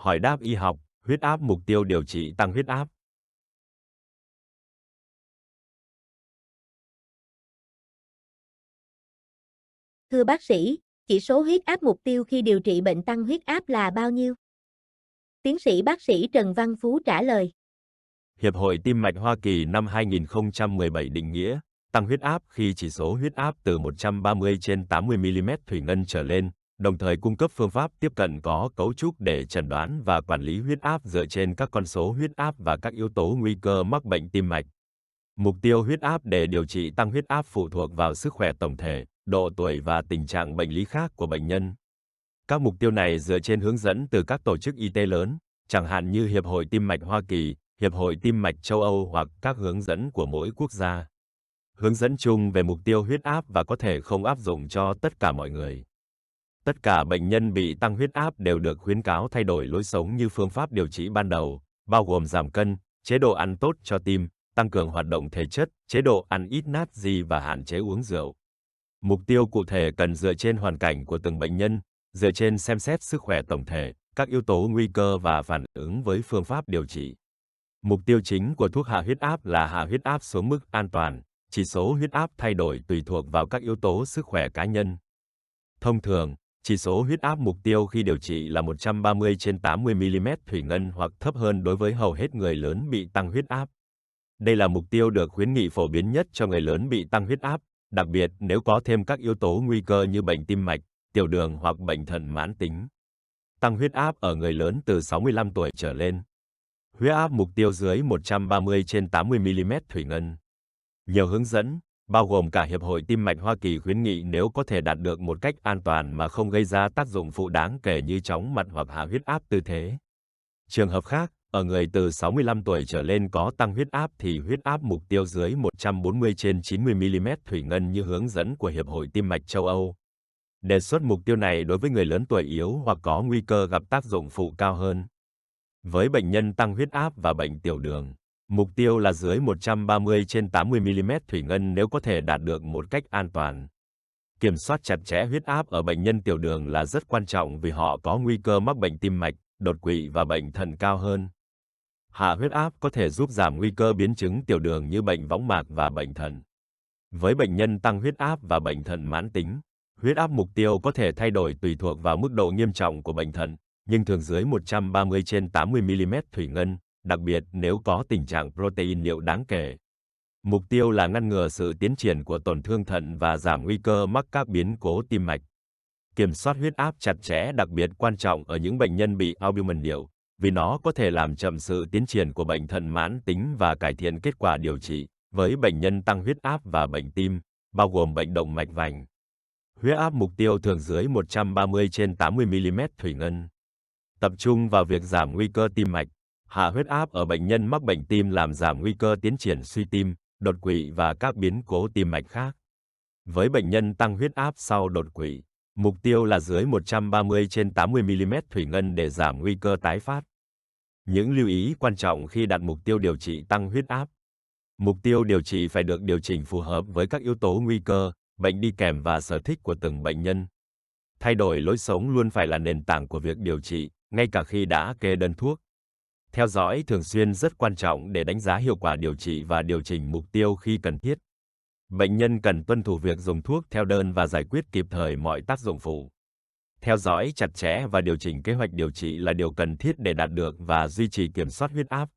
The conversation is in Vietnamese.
Hỏi đáp y học, huyết áp mục tiêu điều trị tăng huyết áp. Thưa bác sĩ, chỉ số huyết áp mục tiêu khi điều trị bệnh tăng huyết áp là bao nhiêu? Tiến sĩ bác sĩ Trần Văn Phú trả lời. Hiệp hội Tim mạch Hoa Kỳ năm 2017 định nghĩa, tăng huyết áp khi chỉ số huyết áp từ 130/80 mm thủy ngân trở lên, đồng thời cung cấp phương pháp tiếp cận có cấu trúc để chẩn đoán và quản lý huyết áp dựa trên các con số huyết áp và các yếu tố nguy cơ mắc bệnh tim mạch. Mục tiêu huyết áp để điều trị tăng huyết áp phụ thuộc vào sức khỏe tổng thể, độ tuổi và tình trạng bệnh lý khác của bệnh nhân. Các mục tiêu này dựa trên hướng dẫn từ các tổ chức y tế lớn, chẳng hạn như Hiệp hội Tim mạch Hoa Kỳ, Hiệp hội Tim mạch châu Âu hoặc các hướng dẫn của mỗi quốc gia. Hướng dẫn chung về mục tiêu huyết áp và có thể không áp dụng cho tất cả mọi người. Tất cả bệnh nhân bị tăng huyết áp đều được khuyến cáo thay đổi lối sống như phương pháp điều trị ban đầu, bao gồm giảm cân, chế độ ăn tốt cho tim, tăng cường hoạt động thể chất, chế độ ăn ít natri và hạn chế uống rượu. Mục tiêu cụ thể cần dựa trên hoàn cảnh của từng bệnh nhân, dựa trên xem xét sức khỏe tổng thể, các yếu tố nguy cơ và phản ứng với phương pháp điều trị. Mục tiêu chính của thuốc hạ huyết áp là hạ huyết áp xuống mức an toàn, chỉ số huyết áp thay đổi tùy thuộc vào các yếu tố sức khỏe cá nhân. Thông thường, chỉ số huyết áp mục tiêu khi điều trị là 130/80 mm thủy ngân hoặc thấp hơn đối với hầu hết người lớn bị tăng huyết áp. Đây là mục tiêu được khuyến nghị phổ biến nhất cho người lớn bị tăng huyết áp, đặc biệt nếu có thêm các yếu tố nguy cơ như bệnh tim mạch, tiểu đường hoặc bệnh thận mãn tính. Tăng huyết áp ở người lớn từ 65 tuổi trở lên. Huyết áp mục tiêu dưới 130/80 mm thủy ngân. Nhiều hướng dẫn, bao gồm cả Hiệp hội Tim mạch Hoa Kỳ khuyến nghị nếu có thể đạt được một cách an toàn mà không gây ra tác dụng phụ đáng kể như chóng mặt hoặc hạ huyết áp tư thế. Trường hợp khác, ở người từ 65 tuổi trở lên có tăng huyết áp thì huyết áp mục tiêu dưới 140/90 mm thủy ngân như hướng dẫn của Hiệp hội Tim mạch châu Âu. Đề xuất mục tiêu này đối với người lớn tuổi yếu hoặc có nguy cơ gặp tác dụng phụ cao hơn. Với bệnh nhân tăng huyết áp và bệnh tiểu đường, mục tiêu là dưới 130/80 mm thủy ngân nếu có thể đạt được một cách an toàn. Kiểm soát chặt chẽ huyết áp ở bệnh nhân tiểu đường là rất quan trọng vì họ có nguy cơ mắc bệnh tim mạch, đột quỵ và bệnh thận cao hơn. Hạ huyết áp có thể giúp giảm nguy cơ biến chứng tiểu đường như bệnh võng mạc và bệnh thận. Với bệnh nhân tăng huyết áp và bệnh thận mãn tính, huyết áp mục tiêu có thể thay đổi tùy thuộc vào mức độ nghiêm trọng của bệnh thận, nhưng thường dưới 130/80 mm thủy ngân, đặc biệt nếu có tình trạng protein niệu đáng kể. Mục tiêu là ngăn ngừa sự tiến triển của tổn thương thận và giảm nguy cơ mắc các biến cố tim mạch. Kiểm soát huyết áp chặt chẽ đặc biệt quan trọng ở những bệnh nhân bị albumin niệu, vì nó có thể làm chậm sự tiến triển của bệnh thận mãn tính và cải thiện kết quả điều trị. Với bệnh nhân tăng huyết áp và bệnh tim, bao gồm bệnh động mạch vành, huyết áp mục tiêu thường dưới 130/80 mm thủy ngân. Tập trung vào việc giảm nguy cơ tim mạch, hạ huyết áp ở bệnh nhân mắc bệnh tim làm giảm nguy cơ tiến triển suy tim, đột quỵ và các biến cố tim mạch khác. Với bệnh nhân tăng huyết áp sau đột quỵ, mục tiêu là dưới 130/80 mm thủy ngân để giảm nguy cơ tái phát. Những lưu ý quan trọng khi đặt mục tiêu điều trị tăng huyết áp. Mục tiêu điều trị phải được điều chỉnh phù hợp với các yếu tố nguy cơ, bệnh đi kèm và sở thích của từng bệnh nhân. Thay đổi lối sống luôn phải là nền tảng của việc điều trị, ngay cả khi đã kê đơn thuốc. Theo dõi thường xuyên rất quan trọng để đánh giá hiệu quả điều trị và điều chỉnh mục tiêu khi cần thiết. Bệnh nhân cần tuân thủ việc dùng thuốc theo đơn và giải quyết kịp thời mọi tác dụng phụ. Theo dõi chặt chẽ và điều chỉnh kế hoạch điều trị là điều cần thiết để đạt được và duy trì kiểm soát huyết áp.